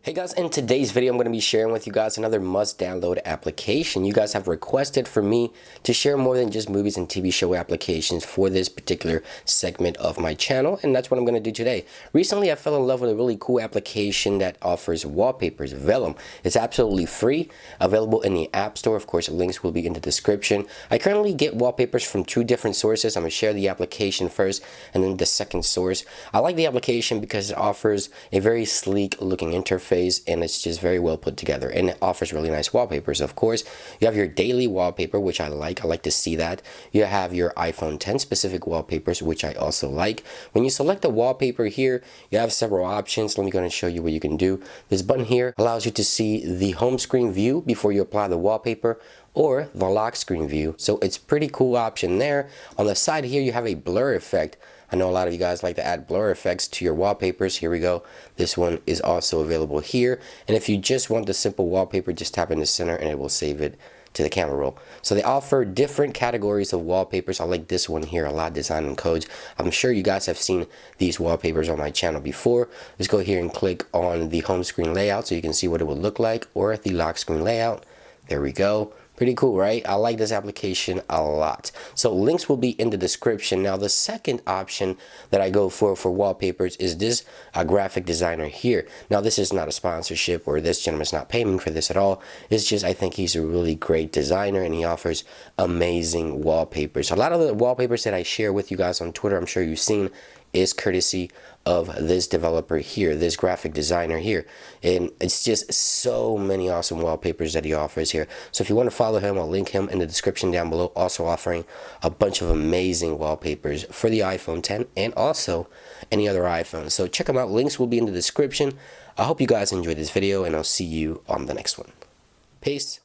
Hey guys, in today's video I'm going to be sharing with you guys another must download application. You guys have requested for me to share more than just movies and TV show applications for this particular segment of my channel, and that's what I'm going to do today. Recently I fell in love with a really cool application that offers wallpapers, Vellum. It's absolutely free, available in the App Store. Of course, links will be in the description. I currently get wallpapers from two different sources. I'm going to share the application first and then the second source. I like the application because it offers a very sleek looking interface, and it's just very well put together, and it offers really nice wallpapers. Of course, you have your daily wallpaper, which I like to see that. You have your iPhone 10 specific wallpapers, which I also like. When you select the wallpaper here, you have several options. Let me go ahead and show you what you can do. This button here allows you to see the home screen view before you apply the wallpaper, or the lock screen view. So it's pretty cool option there. On the side here you have a blur effect. I know a lot of you guys like to add blur effects to your wallpapers. Here we go. This one is also available here. And if you just want the simple wallpaper, just tap in the center and it will save it to the camera roll. So they offer different categories of wallpapers. I like this one here a lot, design and codes. I'm sure you guys have seen these wallpapers on my channel before. Let's go here and click on the home screen layout so you can see what it would look like, or the lock screen layout. There we go. Pretty cool, right? I like this application a lot. So links will be in the description. Now the second option that I go for wallpapers is this graphic designer here. Now this is not a sponsorship, or this gentleman's not paying me for this at all. It's just I think he's a really great designer and he offers amazing wallpapers. A lot of the wallpapers that I share with you guys on Twitter, I'm sure you've seen, is courtesy of this developer here, this graphic designer here. And it's just so many awesome wallpapers that he offers here. So if you want to follow him, I'll link him in the description down below. Also offering a bunch of amazing wallpapers for the iPhone 10 and also any other iPhone. So check him out. Links will be in the description. I hope you guys enjoyed this video, and I'll see you on the next one. Peace.